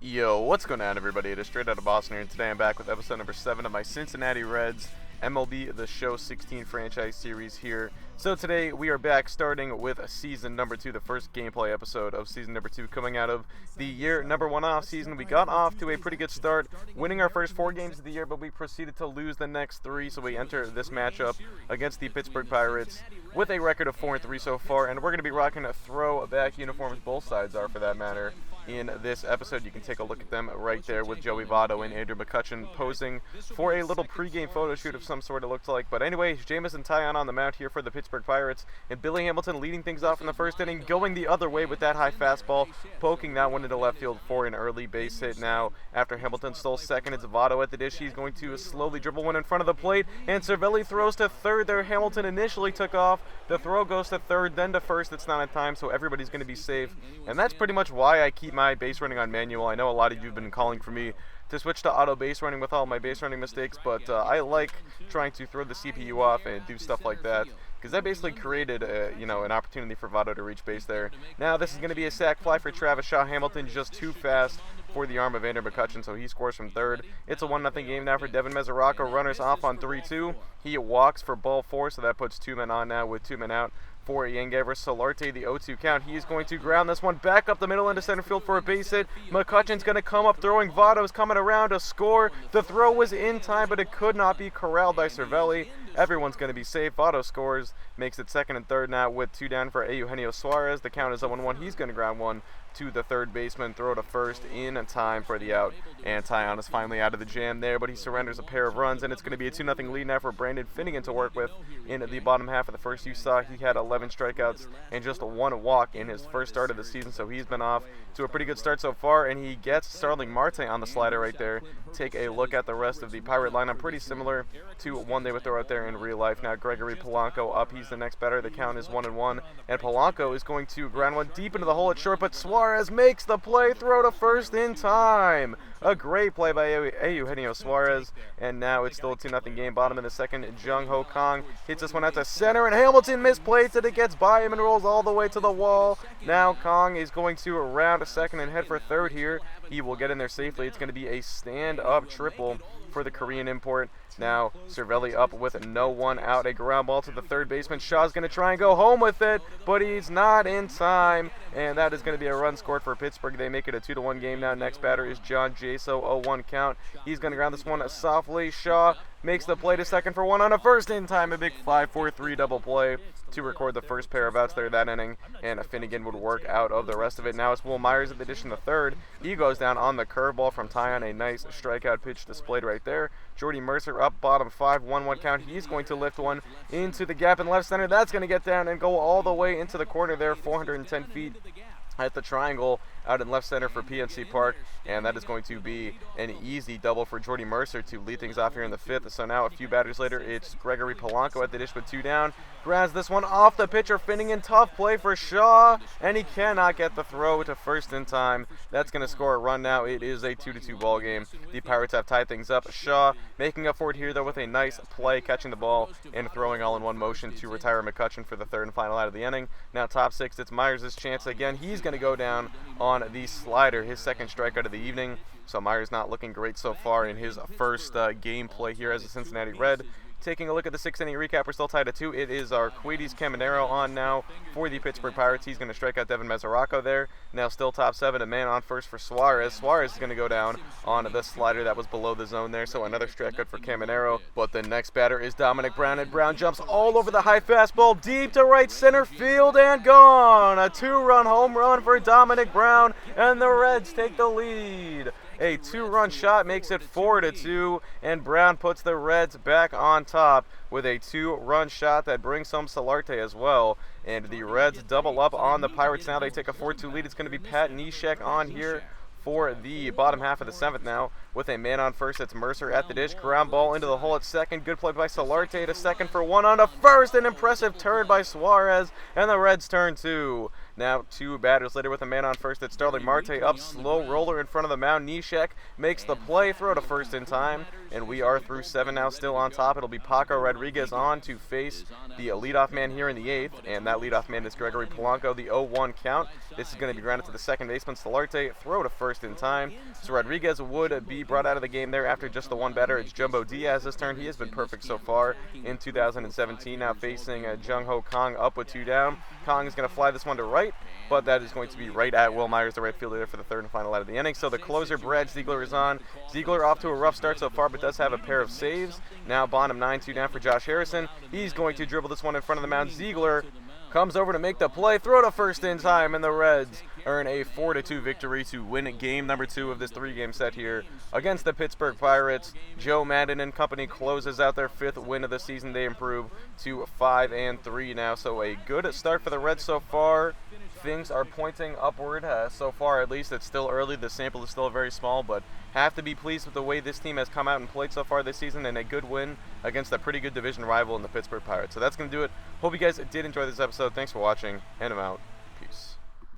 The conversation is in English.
Yo, what's going on, everybody? It is Straight Out of Boston here, and today I'm back with episode number 7 of my Cincinnati Reds MLB The Show 16 franchise series here. So today we are back starting with season number 2, the first gameplay episode of season number 2 coming out of the year number 1 off season. We got off to a pretty good start, winning our first 4 games of the year, but we proceeded to lose the next 3, so we enter this matchup against the Pittsburgh Pirates with a record of 4-3 so far, and we're going to be rocking throwback uniforms, both sides are for that matter. In this episode, you can take a look at them right there with Joey Votto and Andrew McCutchen posing for a little pregame photo shoot of some sort, it looks like. But anyway, Jamison Taillon on the mound here for the Pittsburgh Pirates, and Billy Hamilton leading things off in the first inning, going the other way with that high fastball, poking that one into left field for an early base hit. Now, after Hamilton stole second, it's Votto at the dish. He's going to slowly dribble one in front of the plate, and Cervelli throws to third there. Hamilton initially took off. The throw goes to third, then to first. It's not in time, so everybody's going to be safe. And that's pretty much why I keep my base running on manual. I know a lot of you have been calling for me to switch to auto base running with all my base running mistakes, but I like trying to throw the CPU off and do stuff like that, because that basically created an opportunity for Votto to reach base there. Now this is going to be a sac fly for Travis Shaw. Hamilton just too fast for the arm of Andrew McCutchen, so he scores from third. It's a 1-0 game now for Devin Mesoraco. Runners off on 3-2. He walks for ball 4, so that puts 2 men on now with 2 men out for Yangaver Solarte, the 0-2 count. He is going to ground this one back up the middle into center field for a base hit. McCutchen's going to come up throwing. Votto's coming around to score. The throw was in time, but it could not be corralled by Cervelli. Everyone's going to be safe. Votto scores, makes it second and third now with 2 down for Eugenio Suarez. The count is 0-1. He's going to ground one to the third baseman, throw to first in time for the out, and Taillon is finally out of the jam there, but he surrenders a pair of runs, and it's going to be a 2-0 lead now for Brandon Finnegan to work with in the bottom half of the first. You saw he had 11 strikeouts and just 1 walk in his first start of the season, so he's been off to a pretty good start so far, and he gets Starling Marte on the slider right there. Take a look at the rest of the Pirate lineup, pretty similar to one they would throw out there in real life. Now Gregory Polanco up, he's the next batter. The count is 1-1, and Polanco is going to ground one deep into the hole at short, but Suarez makes the play, throw to first in time. A great play by Eugenio Suarez, and now it's still a 2-0 game. Bottom of the second, Jung Ho Kong hits this one out to center, and Hamilton misplays it. It gets by him and rolls all the way to the wall. Now Kong is going to round a second and head for third here. He will get in there safely. It's going to be a stand-up triple for the Korean import. Now Cervelli up with no one out, a ground ball to the third baseman. Shaw's going to try and go home with it, but he's not in time, and that is going to be a run scored for Pittsburgh. They make it a 2-1 game now. Next batter is John Jaso, 0-1 count. He's going to ground this one softly. Shaw makes the play to second for 1 on a first in time. A big 5-4-3 double play to record the first pair of outs there that inning, and Finnegan would work out of the rest of it. Now it's Will Myers at the dish in the third. He goes down on the curveball from Taillon, a nice strikeout pitch displayed right there. Jordy Mercer up bottom 5, 1-1 count. He's going to lift one into the gap in left center. That's going to get down and go all the way into the corner there, 410 feet at the triangle out in left center for PNC Park, and that is going to be an easy double for Jordy Mercer to lead things off here in the 5th. So now a few batters later, it's Gregory Polanco at the dish with 2 down. Grabs this one off the pitcher. Finnegan, tough play for Shaw, and he cannot get the throw to first in time. That's going to score a run now. It is a 2-2 ball game. The Pirates have tied things up. Shaw making up for it here, though, with a nice play, catching the ball and throwing all in one motion to retire McCutchen for the third and final out of the inning. Now top 6, it's Myers' chance again. He's going to go down on the slider, his second strikeout of the evening. So Myers not looking great so far in his first game play here as a Cincinnati Red. Taking a look at the 6th inning recap, we're still tied at 2. It is our Arquides Caminero on now for the Pittsburgh Pirates. He's going to strike out Devin Mesoraco there. Now still top 7, a man on first for Suarez. Suarez is going to go down on the slider that was below the zone there, so another strikeout for Caminero. But the next batter is Dominic Brown, and Brown jumps all over the high fastball deep to right center field and gone. A 2-run home run for Dominic Brown, and the Reds take the lead. A 2-run shot makes it 4-2, and Brown puts the Reds back on top with a 2-run shot that brings home Solarte as well. And the Reds double up on the Pirates now. They take a 4-2 lead. It's going to be Pat Neshek on here for the bottom half of the 7th now. With a man on first, it's Mercer at the dish. Ground ball into the hole at second. Good play by Solarte to second for 1 on to first. An impressive turn by Suarez, and the Reds turn 2. Now 2 batters later with a man on first. It's Starling Marte up, slow roller in front of the mound. Nishek makes the play, throw to first in time, and we are through 7 now, still on top. It'll be Paco Rodriguez on to face the leadoff man here in the 8th, and that leadoff man is Gregory Polanco. The 0-1 count. This is going to be grounded to the second baseman. Solarte, throw to first in time. So Rodriguez would be brought out of the game there after just the 1 batter. It's Jumbo Diaz's turn. He has been perfect so far in 2017. Now facing Jung Ho Kong up with 2 down. Kong is going to fly this one to right, but that is going to be right at Will Myers, the right fielder, there for the 3rd and final out of the inning. So the closer, Brad Ziegler, is on. Ziegler off to a rough start so far, but does have a pair of saves. Now Bonham 9-2 down for Josh Harrison. He's going to dribble this one in front of the mound. Ziegler comes over to make the play, throw to first in time, and the Reds earn a 4-2 victory to win game number 2 of this 3-game set here against the Pittsburgh Pirates. Joe Madden and company closes out their 5th win of the season. They improve to 5-3 now, so a good start for the Reds so far. Things are pointing upward so far, at least. It's still early. The sample is still very small, but have to be pleased with the way this team has come out and played so far this season, and a good win against a pretty good division rival in the Pittsburgh Pirates. So that's going to do it. Hope you guys did enjoy this episode. Thanks for watching, and I'm out. Peace.